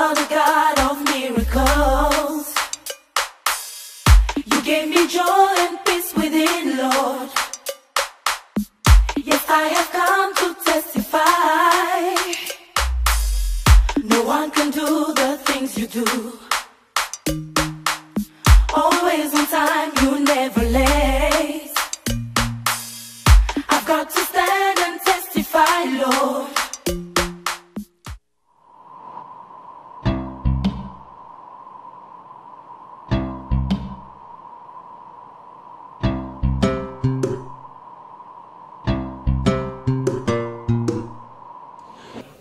are the God of miracles. You gave me joy and peace within, Lord. Yes, I have come to testify. No one can do the things you do. Always on time, you never late. I've got to stand and testify, Lord.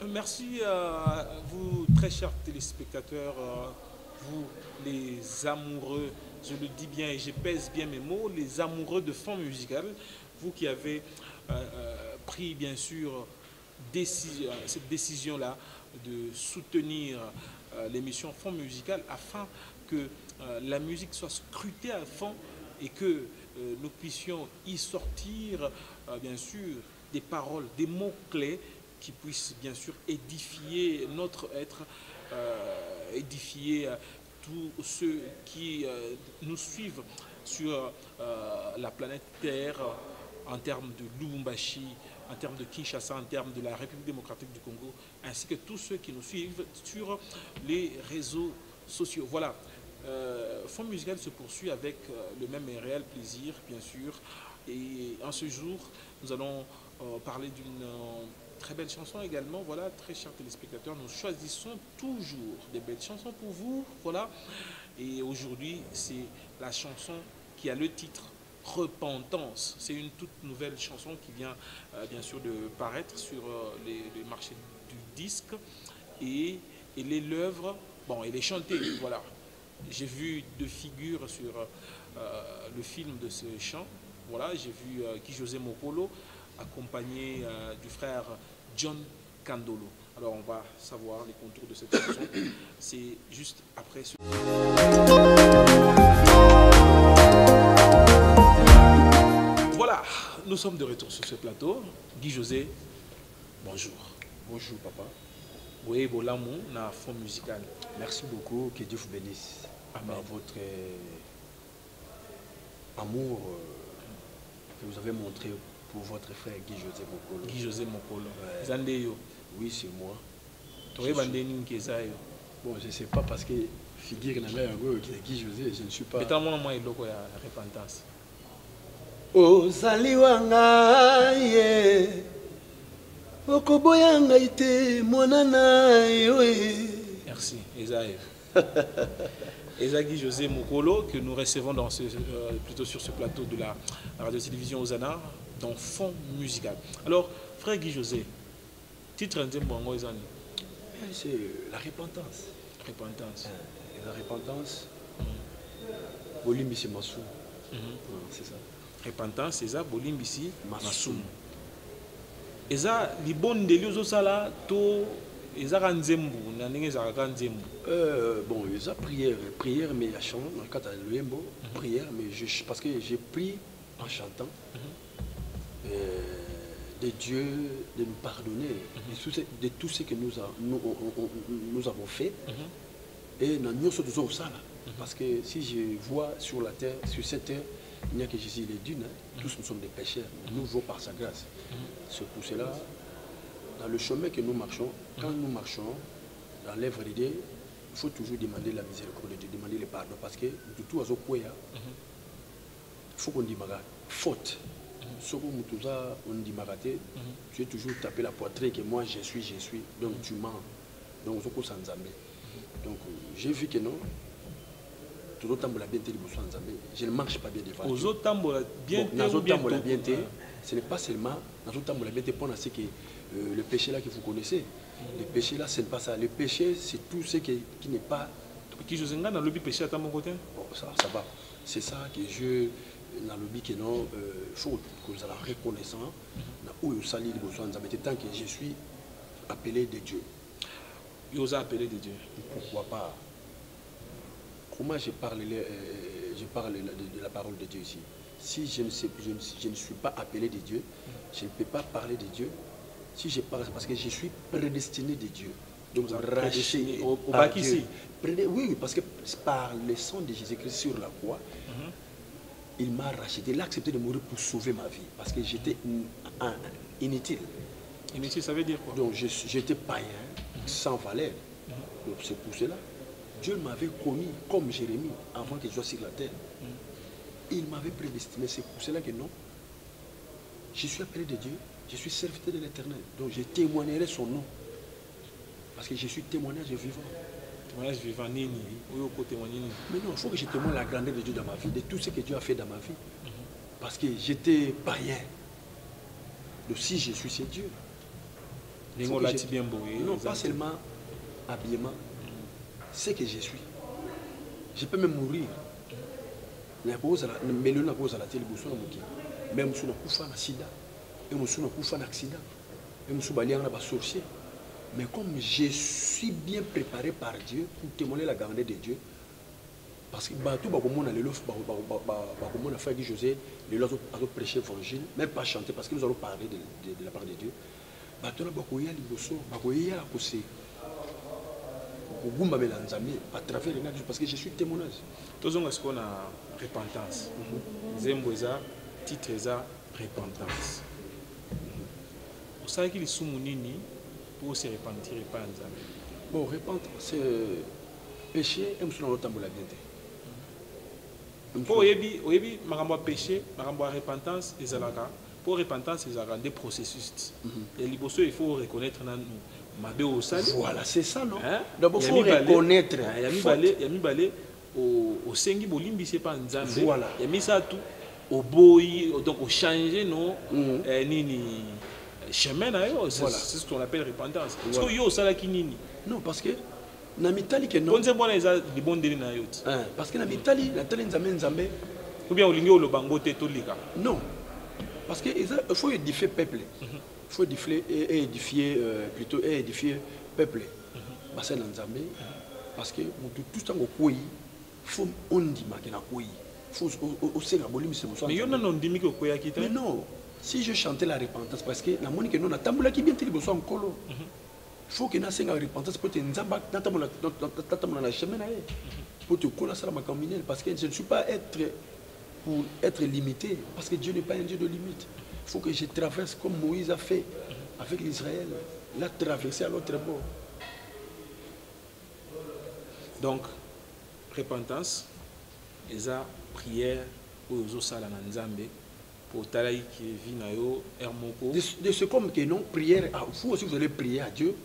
Merci à vous, très chers téléspectateurs, vous les amoureux, je le dis bien et je pèse bien mes mots, les amoureux de Fond Musical, vous qui avez pris bien sûr cette décision-là de soutenir l'émission Fond Musical afin que la musique soit scrutée à fond et que nous puissions y sortir bien sûr des paroles, des mots-clés qui puissent bien sûr édifier notre être, édifier tous ceux qui nous suivent sur la planète Terre en termes de Lubumbashi, en termes de Kinshasa, en termes de la République démocratique du Congo, ainsi que tous ceux qui nous suivent sur les réseaux sociaux. Voilà, Fond Musical se poursuit avec le même et réel plaisir, bien sûr. Et en ce jour, nous allons parler d'une très belle chanson également. Voilà, très chers téléspectateurs, nous choisissons toujours des belles chansons pour vous. Voilà, et aujourd'hui, c'est la chanson qui a le titre Repentance. C'est une toute nouvelle chanson qui vient bien sûr de paraître sur les marchés du disque. Et elle est l'œuvre, bon, elle est chantée, voilà. J'ai vu deux figures sur le film de ce chant. Voilà, j'ai vu Guy José Mokolo accompagné du frère John Kandolo. Alors on va savoir les contours de cette chanson. C'est juste après ce... Voilà, nous sommes de retour sur ce plateau. Guy José, bonjour. Bonjour papa. Oui, bon l'amour, na Fond Musical. Merci beaucoup, que Dieu vous bénisse. Amen. Par votre amour que vous avez montré pour votre frère Guy José Mokolo. Guy José Mokolo. Ouais. Zandeyo. Oui, c'est moi. Bon, je ne sais pas parce que figure n'a pas Guy José, je ne suis pas. Mais tant moi, il y a la repentance. Oh, Saliwanga, yeah. Okoboyanga ite, monana, Merci, Esaïe. Guy José Mokolo, que nous recevons dans plutôt sur ce plateau de la radio-télévision Ozana, dans Fond Musical. Alors, frère Guy José, titre un bon c'est la repentance. Repentance. La repentance, Bolimbisi Massou. C'est ça. Repentance, c'est ça, Bolimbisi Massou. Et ça, les bonnes délits, ça là, tout. Ils ont nzembu, bon, ils ont prière, mais la chanson, quand tu as le lembo, prière, mais parce que j'ai prié en chantant de Dieu de nous pardonner de tout ce que nous avons fait. Et nous avons ça là. Parce que si je vois sur la terre, sur cette terre, il n'y a que Jésus, les dunes, tous nous sommes des pécheurs, nous vivons par sa grâce. C'est pour cela. Dans le chemin que nous marchons, quand nous marchons dans l'œuvre de Dieu, il faut toujours demander la miséricorde de Dieu, demander le pardon. Parce que du tout, il faut qu'on dise faute. Si on dit tu es toujours tapé la poitrine que moi je suis, donc tu mens. Donc donc j'ai vu que non. Je ne marche pas bien devant Dieu. Ce n'est pas seulement pour le péché là que vous connaissez. Le péché là, ce n'est pas ça. Le péché, c'est tout ce qui n'est pas. Qui je dans le péché à mon côté. Bon, ça va. C'est ça que je dans le but que non, faut que nous allons reconnaissant où nous salit les besoins tant que je suis appelé de Dieu. Il vous a appelé de Dieu. Pourquoi pas? Comment je parle de la parole de Dieu ici? Si je ne suis pas appelé de Dieu, je ne peux pas parler de Dieu. Si je parle, c'est parce que je suis prédestiné de Dieu. Donc, racheter au par bac Dieu. ici. Oui, parce que par le sang de Jésus-Christ sur la croix, il m'a racheté. Il a accepté de mourir pour sauver ma vie. Parce que j'étais inutile. Inutile, ça veut dire quoi? Donc, j'étais païen, sans valeur. Donc, c'est pour cela. Dieu m'avait commis comme Jérémie avant que je sois sur la terre. Il m'avait prédestiné. C'est pour cela que non. Je suis appelé de Dieu. Je suis serviteur de l'Éternel. Donc, je témoignerai son nom. Parce que je suis témoignage vivant. Témoignage vivant, nini. Oui, au côté nini. Mais non, il faut que je témoigne la grandeur de Dieu dans ma vie, de tout ce que Dieu a fait dans ma vie. Parce que j'étais païen. Donc, si je suis, c'est Dieu. Lingo là, bien beau. Non, pas seulement habillement. C'est que je suis. Je peux même mourir. Même si je suis en sida, même si je suis en accident, même si je suis en sorcier. Mais comme je suis bien préparé par Dieu pour témoigner la grandeur de Dieu, parce que tout le monde a fait José, les autres ont prêché l'évangile, même pas chanter, parce que nous allons parler de la part de Dieu. À travers les nages, parce que je suis témoignage. Tous on ce qu'on a repentance. Zemboza, titre ça repentance. Vous savez qu'il est nini pour se repentir et pas en bon, repentir, c'est péché, et nous sommes dans la bien. Pour oyebi makambo péché, makambo repentance et zalaka. Pour repentance, c'est des processus. Et liboso, il faut reconnaître nan mabe au sali. Voilà, c'est ça, non? D'abord, il faut reconnaître. Il y a mis balé au sengi bolimbi c'est pas nzambe. Voilà. Il y a mis ça tout au boy, donc au changer non nini chemin na yo, c'est ce qu'on appelle repentance. Parce que yo sala ki nini? Non, parce que na mitali que non. Bonze bona eza libondeli na yo. Parce que na mitali, la tali nzambe ou bien olingi o lobango te tolika. Non. Parce qu'il faut édifier peuple. Il faut édifier plutôt édifier peuple. Parce que tout temps il faut on dit que na koi. Faut aussi la volume c'est mais yon non dit que koya kita. Mais non, si je chantais la repentance parce que la monique non na tambula qui bien télé besoin encore. Il faut que na senga repentance pour te nzamba na tambula na chemin na pour te connaître la macaminelle parce que je ne suis pas pour être limité, parce que Dieu n'est pas un Dieu de limite. Il faut que je traverse comme Moïse a fait avec l'Israël. Il a traversé à l'autre bord. Donc, repentance, et ça, prière, aux sala na nzambe, pour talaï qui vit na yo, hermoko. De ce comme que non, prière, vous aussi vous allez prier à Dieu.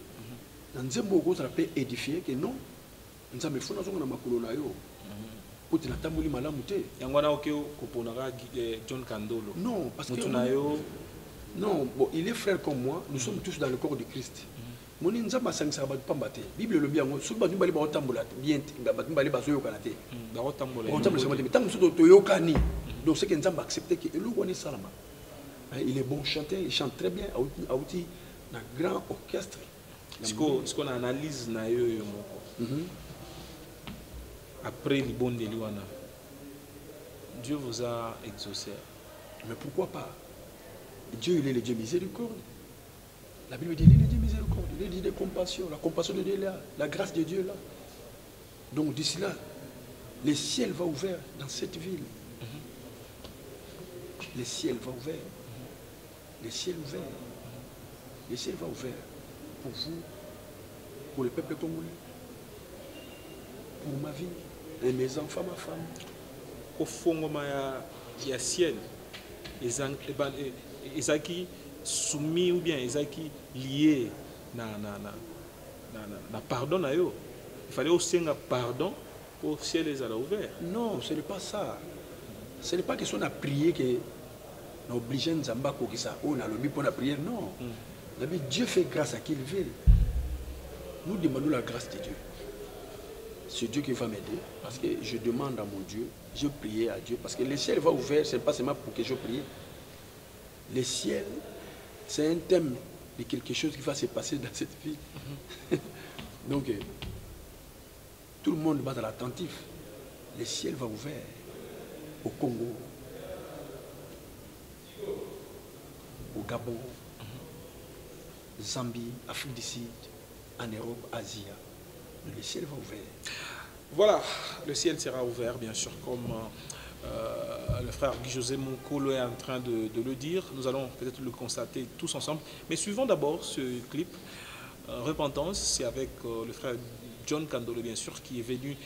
Dans nzambe vous allez édifier que non, nzambe faut na zonga na makolo na yo. John Kandolo. Non, parce que non, bon, il est frère comme moi, nous sommes tous dans le corps de Christ. Mon nzamba sangisa ba pambate. Bible le bien, so ba mbali ba otambola bien, ba mbali ba zoyo kanate. Ba otambola. Otambola c'est moi. Tant que so to yokani. Donc c'est que nzamba accepter que le woni salama. Il est bon chanteur, il chante très bien, auti un grand orchestre. Ce qu'on analyse na yo moko. Après les bons de Liwana, Dieu vous a exaucé. Mais pourquoi pas? Dieu, il est le Dieu miséricorde. La Bible dit, il est le Dieu miséricorde, il est le Dieu de compassion. La compassion de Dieu est là, la grâce de Dieu est là. Donc d'ici là, le ciel va ouvert dans cette ville. Le ciel va ouvert. Le ciel ouvert. Le ciel va ouvert pour vous, pour le peuple congolais, pour ma vie. Et mes enfants, ma femme. Au fond, il y a ciel. Ils qui soumis ou bien ils qui liés na pardon na yo. Il fallait aussi un pardon pour le ciel les a ouvert. Non, ce n'est pas ça. Ce n'est pas question de prier que nous obligeons Nzamba pour que ça on a lobby pour la prière. Non. Dieu fait grâce à qui il veut. Nous demandons la grâce de Dieu. C'est Dieu qui va m'aider parce que je demande à mon Dieu, je prie à Dieu parce que le ciel va ouvert, ce n'est pas seulement pour que je prie. Le ciel, c'est un thème de quelque chose qui va se passer dans cette vie. Donc, tout le monde va dans l'attentif. Le ciel va ouvert au Congo, au Gabon, Zambie, Afrique du Sud, en Europe, Asie, le ciel va ouvert. Voilà, le ciel sera ouvert, bien sûr, comme le frère Guy-José Moukolo est en train de le dire. Nous allons peut-être le constater tous ensemble. Mais suivons d'abord ce clip. Repentance, c'est avec le frère John Kandolo, bien sûr, qui est venu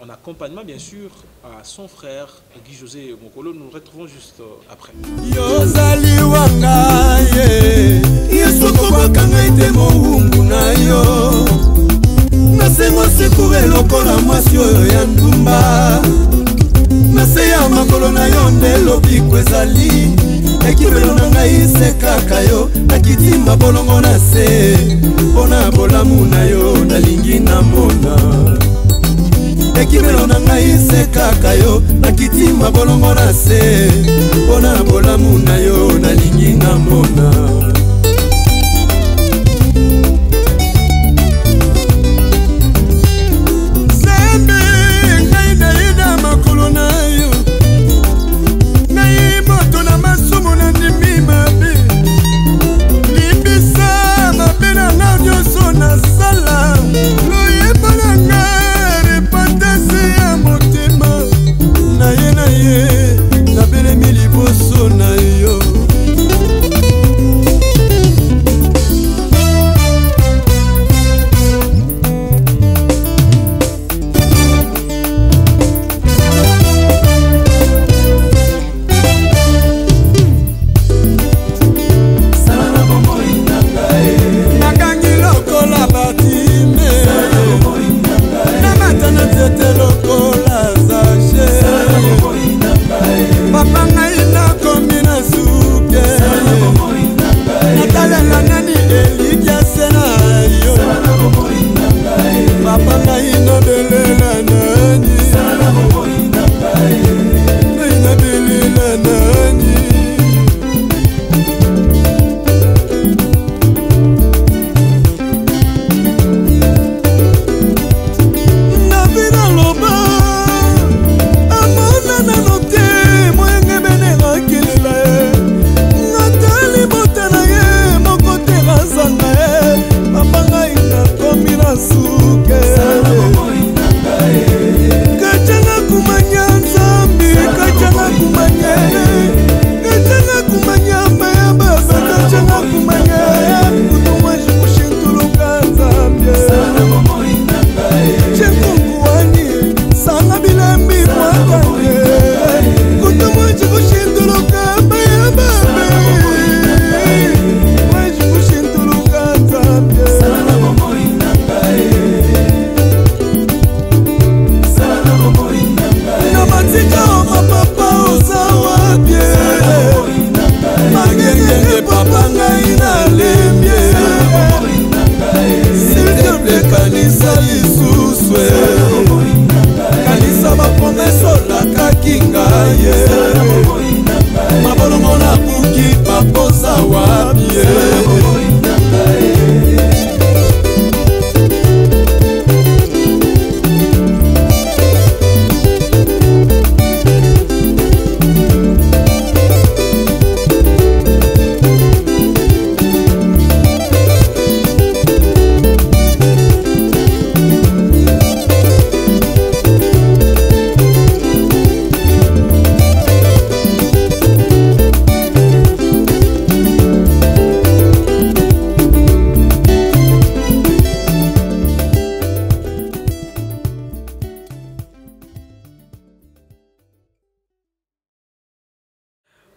en accompagnement, bien sûr, à son frère Guy-José Moukolo. Nous nous retrouvons juste après. Yozali wangaye Yesu kobakanga ite mohumbu na yo Nasengo sekure lokola mwasi oyo ya ndumba Nase ya makolo na yo nde lobiko ezali Ekibelo na ngai se kaka yo Nakitima bolongo na se Pona bolamu na yo nalingi na mona Ekibelo na ngai se kaka yo Nakitima bolongo na se Pona bolamu na yo nalingi na mona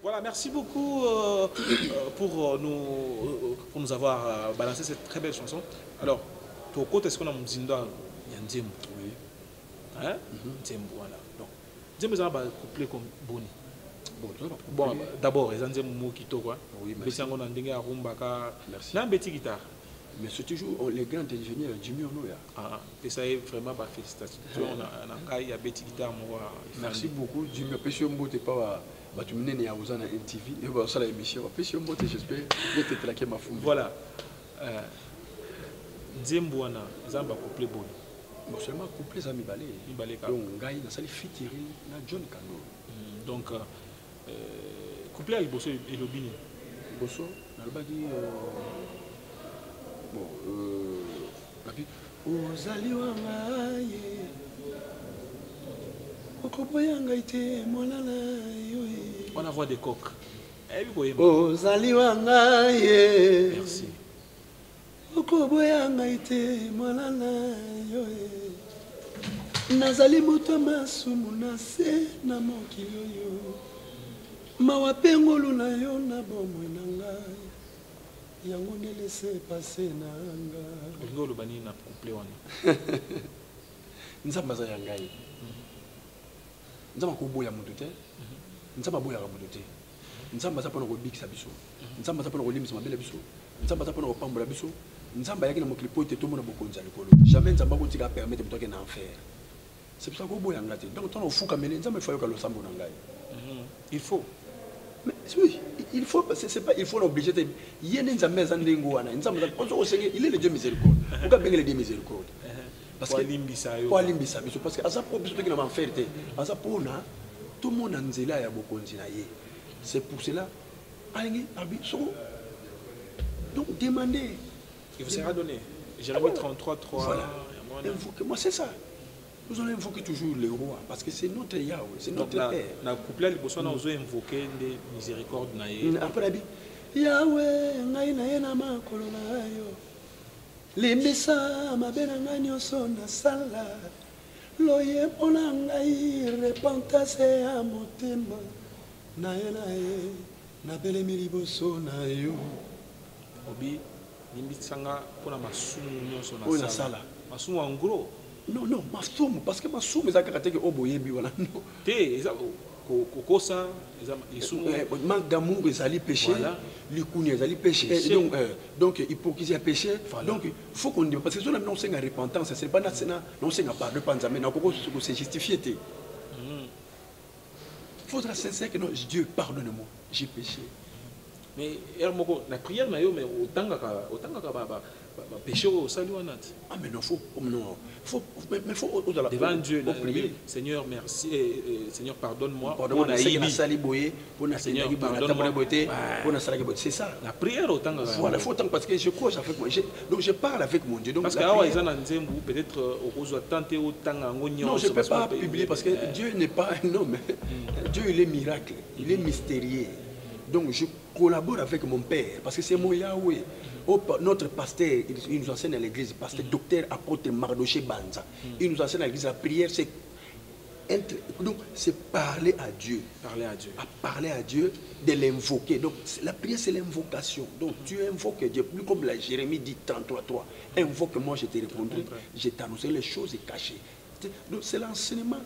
Voilà, merci beaucoup pour nous avoir balancé cette très belle chanson. Alors, ton côté, est-ce qu'on a Mzinda Nzembo? Oui. Hein? Nzembo, voilà. Donc, Nzembo, ça va coupler comme Boni. Bon, d'abord, les Nzembo qui quoi. Oui, merci. Merci. N'a petit guitare. Mais c'est toujours les grands ingénieurs, Jimmy Onoya. Ah, et ça est vraiment pas félicitations. On a un petit guitare. Merci beaucoup. Jimmy, je ne sais pas. Tu me n'es à Ozana NTV et voilà ça l'émission. J'espère que tu as ma fou. Voilà. Nzemboana, Zamba couplé bon. Bon seulement couplé Zami Balé. Donc Gaï na sali featuring na John Kano. Donc couplé avec Bosso et Lobini. Bosso, na le bagi bon ozali wanga ye okoboyanga ite molala yo on a voix des coqs. ozali wanga ye Merci. okoboyanga ite molala yo nazali moto masumu na se na mokili oyo mawa mpe ngolu na yo na bomoi na ngai yango nde laisse pase na nga olingi oloba nini na couple wana nzambe aza ya ngai nzambe akoboya moto te nzambe aboyaka moto te nzambe aza mpona kobikisa biso nzambe aza mpona kolimisa mabele biso nzambe aza mpona kopambola biso nzambe ayaki na mokili po ete tomona bokonzi ya likolo jamais nzambe akotika apermettre moto ake na enfer c'est pour ça koboya nga te donc ntona ofukamele nzambe ifo ayoka losambo na ngai il faut. mais oui il faut c'est pas il faut l'obliger de yene nzambe za ndengo wana nzambe il est le Dieu miséricorde pourquoi bengele Dieu miséricorde parce que limbisa biso parce que asa po biso tokina enfer te asa pona tout le monde en nzela ya bokonzi na ye c'est pour cela alingi abiso donc demandez il vous sera donné Jérémie 33 3 voilà moi c'est ça. Nous allons invoquer toujours le roi parce que c'est notre Yahweh, c'est notre Père. Dans le couplet, nous allons invoquer des miséricordes. Après, Yahweh, ngai na yena makolo na yo. Limbisa mabena ngai nyonso na sala. Loye pona ngai repentance ya motema. Na yena ye na belemi liboso na yo. Obi, limbisanga pona masumu nyonso na sala. Masumu en gros. Non, non, masumu, parce que masumu, c'est un caractère qui est oboyebi, voilà. Non. Kokosa, manque d'amour, ils allaient pécher. L'ikouni, ils allaient pécher. Donc, hypocrisie à pécher. Donc, il faut qu'on dise, parce que si on a une repentance, c'est pas non, c'est pas de panzamé, non, c'est justifié. Il faudra sincère que non, Dieu, pardonne-moi, j'ai péché. Mais la prière, mais autant péché au salut. Ah mais non, faut devant Dieu, Seigneur, merci, Seigneur, pardonne-moi. Seigneur, pardonne-moi. C'est ça. La prière autant. Voilà, faut autant parce que je crois avec moi. Donc je parle avec mon Dieu. Donc parce que peut-être au tenter autant. Non, je ne peux pas publier parce que Dieu n'est pas un homme. Dieu, il est miracle, il est mystérieux. Donc je collabore avec mon Père parce que c'est mon Yahweh. Notre pasteur, il nous enseigne à l'église, pasteur docteur apôtre Mardoché Banza. Il nous enseigne à l'église, la prière, c'est parler à Dieu. Parler à Dieu. Parler à Dieu, de l'invoquer. Donc la prière, c'est l'invocation. Donc tu invoques Dieu, plus comme la Jérémie dit 33:3. Invoque-moi, je te répondrai, je t'annoncerai les choses cachées. Donc c'est l'enseignement.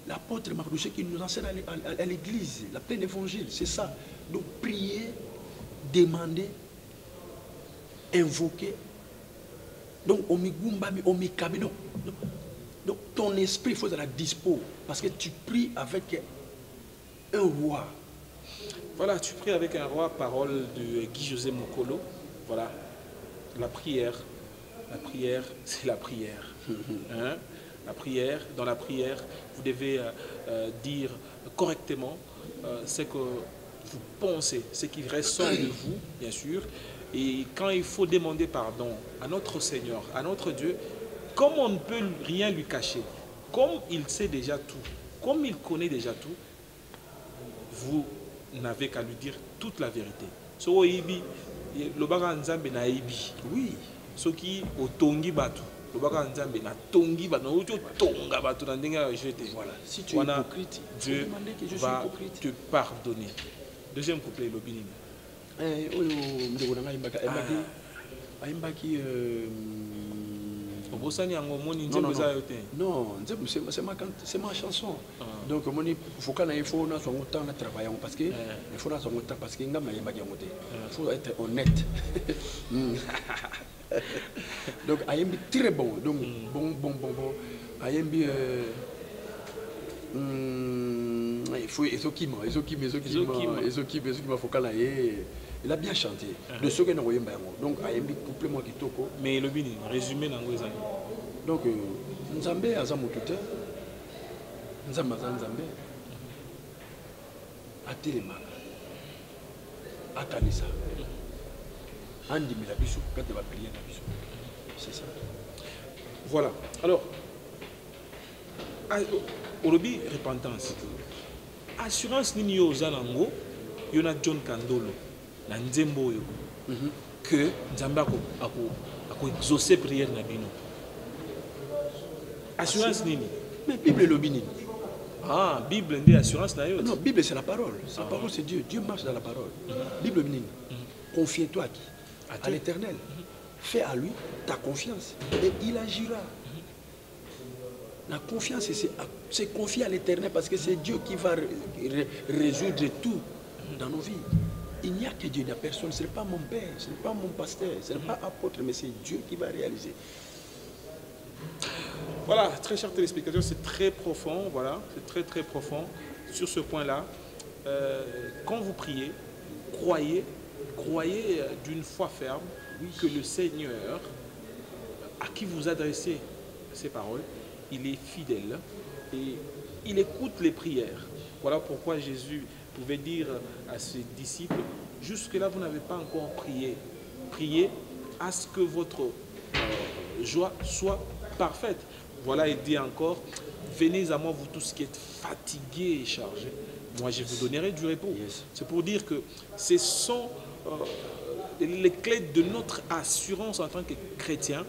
L'apôtre Mardoché qui nous enseigne à l'église, la pleine évangile, c'est ça. Donc prier, demander, invoquer. Donc donc ton esprit, il faut être à dispo parce que tu pries avec un roi. Voilà, tu pries avec un roi, parole de Guy José Mokolo. Voilà, la prière, c'est la prière. Hein? La prière, dans la prière, vous devez dire correctement ce que vous pensez, ce qui ressort de vous, bien sûr. Et quand il faut demander pardon à notre Seigneur, à notre Dieu, comme on ne peut rien lui cacher, comme il sait déjà tout, comme il connaît déjà tout, vous n'avez qu'à lui dire toute la vérité. Oui. Ce qui au tongi batu. Voilà. Si tu es hypocrite, Dieu va te pardonner. Deuxième couplet, l'obinine. Non, c'est ma chanson. Donc, il faut travailler parce que il faut être honnête. Donc, Ayembi très bon. Donc, bon. Ayembi, il faut il a bien chanté. De ceux qui n'ont rien. Donc, Ayembi complément qui toko. Mais le bini, résumé dans les années. Donc, Nzambe a un motuteur. Nzambe a téléma. A Kanisa. andimela biso quand tu vas prier na biso. C'est ça. Voilà. Alors, olobi repentance. Assurance nini yo zanango yona John Kandolo na nzembo yo que nzambe ako exaucer prière na bino. Assurance nini? Mais Bible lobi nini? Ah, Bible ndi assurance na yo. Non, Bible c'est la parole. La parole c'est Dieu. Dieu marche dans la parole. Bible lobi nini? Confie-toi à qui? À l'Éternel. Fais à lui ta confiance et il agira. La confiance, c'est confier à l'Éternel parce que c'est Dieu qui va résoudre tout dans nos vies. Il n'y a que Dieu, il n'y a personne. Ce n'est pas mon père, ce n'est pas mon pasteur, ce n'est pas apôtre, mais c'est Dieu qui va réaliser. Voilà, très chers téléspectateurs, c'est très profond, voilà, c'est très très profond sur ce point-là. Quand vous priez, croyez d'une foi ferme que le Seigneur, à qui vous adressez ces paroles, il est fidèle et il écoute les prières. Voilà pourquoi Jésus pouvait dire à ses disciples, jusque-là vous n'avez pas encore prié. Priez à ce que votre joie soit parfaite. Voilà, il dit encore, venez à moi vous tous qui êtes fatigués et chargés. Moi je vous donnerai du repos. Yes. C'est pour dire que ce sont les clés de notre assurance en tant que chrétiens.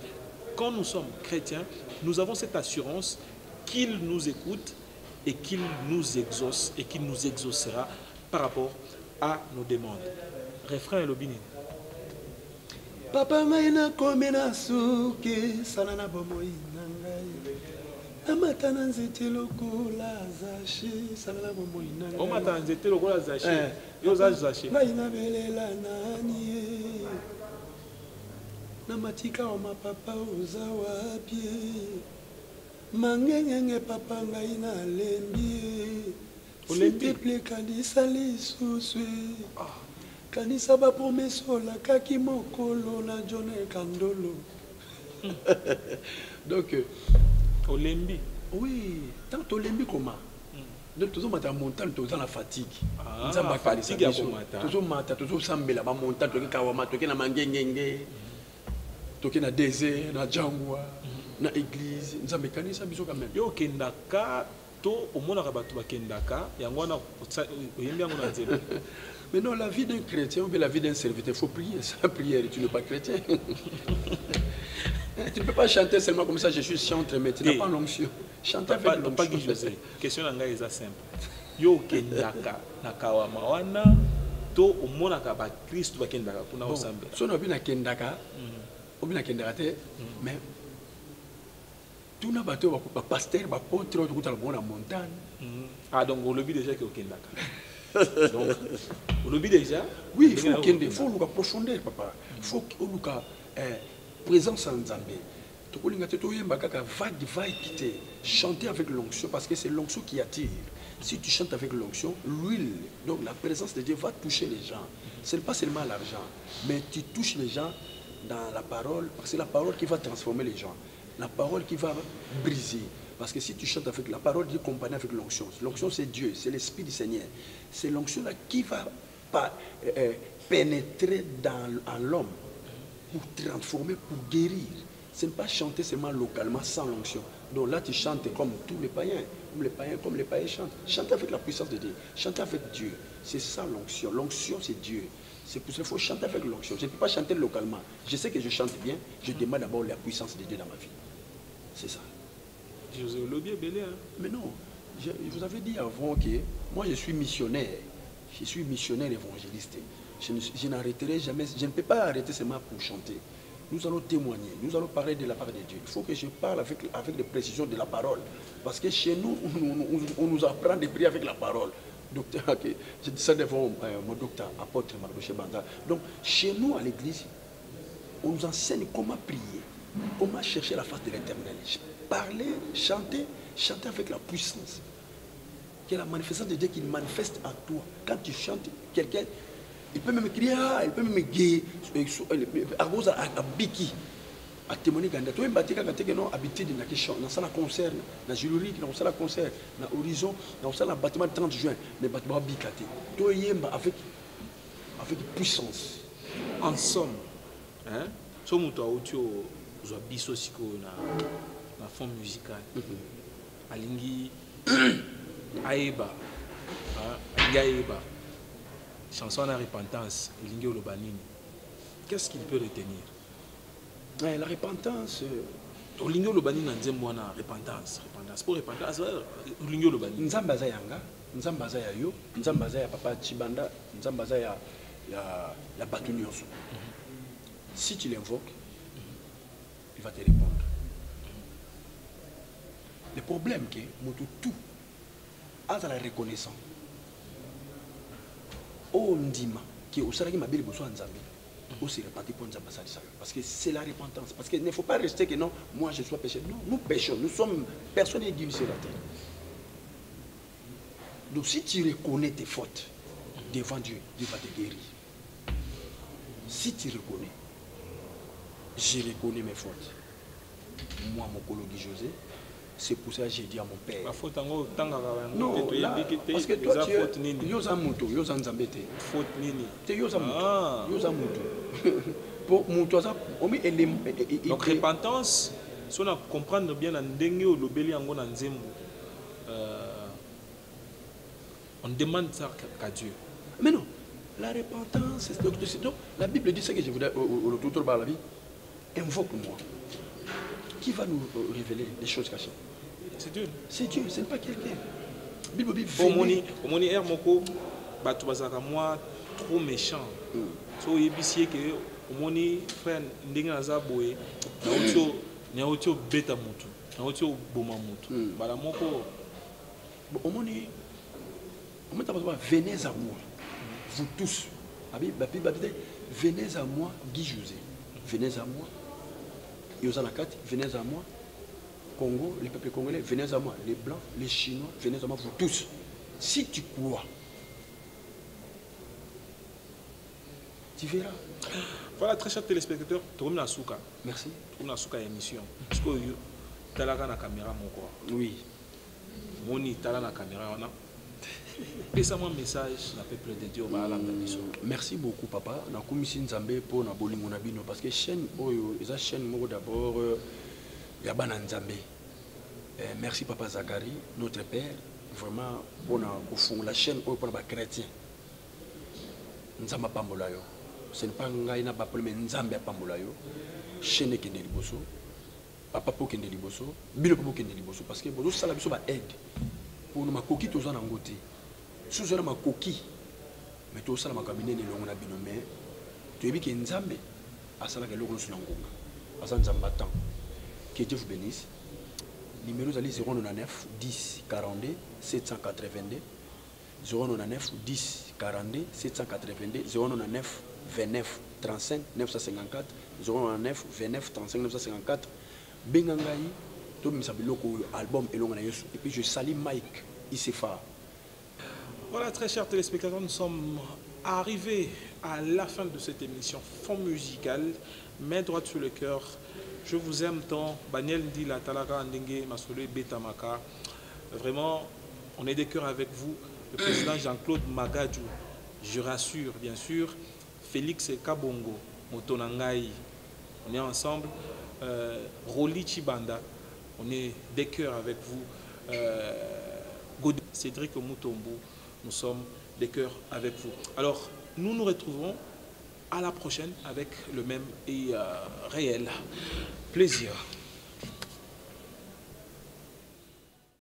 Quand nous sommes chrétiens, nous avons cette assurance qu'il nous écoute et qu'il nous exauce et qu'il nous exaucera par rapport à nos demandes. Refrain et lobini. Papa maina komena suki salana bomoi nangai. Amatana nzete lokola zashi salana bomoi nangai. O matana nzete lokola zashi. Yo zashi. Maina belela nani. Na matika o mapapa uzawa pie mangengenge papa ngai na lembi s'il plaît kanisa lisusu kanisa ba promesola kaki mokolo na John Kandolo. Donc olembi oui tant olembi comment donc toujours mata montagne toujours la fatigue nzamba fatigue ya komata toujours mata toujours sambela ba montagne to kawama to na mangengenge toke na désert na jangwa na église nzambe kanisa biso quand même yo kendaka to omonaka bato bakendaka yango na oyembi yango na nzela. Mais non, la vie d'un chrétien ou bien la vie d'un serviteur, il faut prier. Sans prière, tu n'es pas chrétien. Tu ne peux pas chanter seulement comme ça, je suis chanteur, mais tu n'as pas l'onction. Chanter avec l'onction. Question est simple. Yo kendaka na kawamawana to omonaka ba Christ bakendaka kuna osambe. So na bina kendaka. Obina kendaka mais tout na bato ba pasteur ba apôtre to kutala bona montagne. Ah donc on le dit déjà que kendaka. Donc, on le dit déjà. Oui, il faut nous approfondir, papa. Il faut que nous présence en Zambie. Va quitter. Chanter avec l'onction parce que c'est l'onction qui attire. Si tu chantes avec l'onction, l'huile, donc la présence de Dieu va toucher les gens. Ce n'est pas seulement l'argent, mais tu touches les gens dans la parole, parce que c'est la parole qui va transformer les gens. La parole qui va briser. Parce que si tu chantes avec la parole, tu accompagnes avec l'onction. L'onction, c'est Dieu, c'est l'Esprit du Seigneur. C'est l'onction-là qui va pénétrer dans l'homme pour transformer, pour guérir. Ce n'est pas chanter seulement localement sans l'onction. Donc là, tu chantes comme tous les païens, comme les païens chantent. Chante avec la puissance de Dieu, chante avec Dieu. C'est ça l'onction. L'onction, c'est Dieu. C'est pour ça qu'il faut chanter avec l'onction. Je ne peux pas chanter localement. Je sais que je chante bien, je demande d'abord la puissance de Dieu dans ma vie. C'est ça. José Olobi Belé. Mais non, je vous avais dit avant que moi je suis missionnaire. Je suis missionnaire évangéliste. Je n'arrêterai jamais, je ne peux pas arrêter seulement pour chanter. Nous allons témoigner, nous allons parler de la part de Dieu. Il faut que je parle avec des précisions de la parole. Parce que chez nous, on nous apprend de prier avec la parole. Docteur, je dis ça devant mon docteur, apôtre Mardoché Banda. Donc, chez nous à l'église, on nous enseigne comment prier, comment chercher la face de l'Éternel. Parler, chanter avec la puissance. Que la manifestation de Dieu qui manifeste en toi. Quand tu chantes, quelqu'un, il peut même crier, il peut même guérir, à cause à Biki, à témoigner. Tu es habitué dans la concert, dans la juridique, dans la concert, dans l'horizon, dans le bâtiment 30 juin, mais le bâtiment Bikate. Tu es avec puissance. En somme, hein so moto auti ozwa biso sikoyo na fond musical alingi ayeba chanson à repentance elingi oloba nini, qu'est-ce qu'il peut retenir? La repentance olingi oloba nini na nzembo wana repentance pour repentance olingi oloba nini? nzambe aza yanga, nzambe aza ya yo, nzambe aza ya papa Chibanda, nzambe aza ya bato nyonso. Si tu l'invoques, il va te répondre. Le problème que tout a la reconnaissance. Oh ndima qui au salagi mabili boso nzambe. On se repentit pour nzamba ça. Parce que c'est la repentance. Parce qu'il ne faut pas rester que non, moi je sois pécheur. Non, nous péchons. Nous sommes personne n'est digne sur la terre. Donc si tu reconnais tes fautes devant Dieu, Dieu va te guérir. Si tu reconnais, je reconnais mes fautes. Moi, mon collègue José, c'est pour ça que j'ai dit à mon père. La faute en haut, non, là, parce que toi, tu es Yosamuto, Yosanzambete. Faute nini. Tu es Yosamuto. Yosamuto. Pour Muto, donc, repentance, si on comprendre bien, on demande ça qu'à Dieu. Mais non, la repentance, c'est donc la Bible dit ce que je voudrais au retour de la vie. Invoque-moi. Qui va nous révéler les choses cachées? C'est Dieu. C'est Dieu, ce n'est pas quelqu'un. Bible dit au moni er moko bato bazaka moi trop méchant. So yebisier que au moni frère ndenge naza boye na otio beta mutu. Na otio boma mutu. Bala moko au moni venez à moi. Vous tous. Venez à moi, Guy José. Venez à moi. Yozanakati, venez à moi. Congo, les peuples congolais, venez à moi. Les blancs, les chinois, venez à moi, vous tous. Si tu crois, tu verras. Voilà, très chers téléspectateurs, Tourne Nasuka. Merci. Tourne Nasuka émission. Parce que tu as la caméra, mon corps. Oui. Moni, tu as la caméra, on a. Laissez-moi un message, la peuple de Dieu. Merci beaucoup, papa. Na komisi nzambe pour na bolingo na bino parce que chaîne oyo, eza chaîne moko d'abord ya bana nzambe. Merci papa Zakari, notre père, vraiment pour na kofunga la chaîne oyo pour na ba chrétien. Nzamba pambola yo. Ce n'est pas ngai na ba problème nzambe pambola yo. Chaîne kende liboso. Papa po kende liboso, bino po kende liboso parce que bozo sala biso ba aide. Pour nous makoki toza na ngote. Sous ma coquille, mais tout ça, ma cabinet est long à binomé. Tu es bien qu'il Nzambe, à ça, que l'on se l'engonga. À ça, Nzambatan. Que Dieu vous bénisse. Numéro 099 10 42 782 099 10 42 782 099 29 35 954 099 29 35 954 Bengangaï, tout le monde album et puis je salue Mike Issefa. Voilà, très chers téléspectateurs, nous sommes arrivés à la fin de cette émission Fond musical, main droite sur le cœur. Je vous aime tant. Baniel dit la Talaka Ndenge Masole Betamaka. Vraiment, on est de cœur avec vous. Le président Jean-Claude Magadjou, je rassure, bien sûr. Félix Kabongo, Motonangaï, on est ensemble. Roli Chibanda, on est de cœur avec vous. Cédric Moutombo, nous sommes des cœurs avec vous. Alors, nous nous retrouvons à la prochaine avec le même et réel plaisir.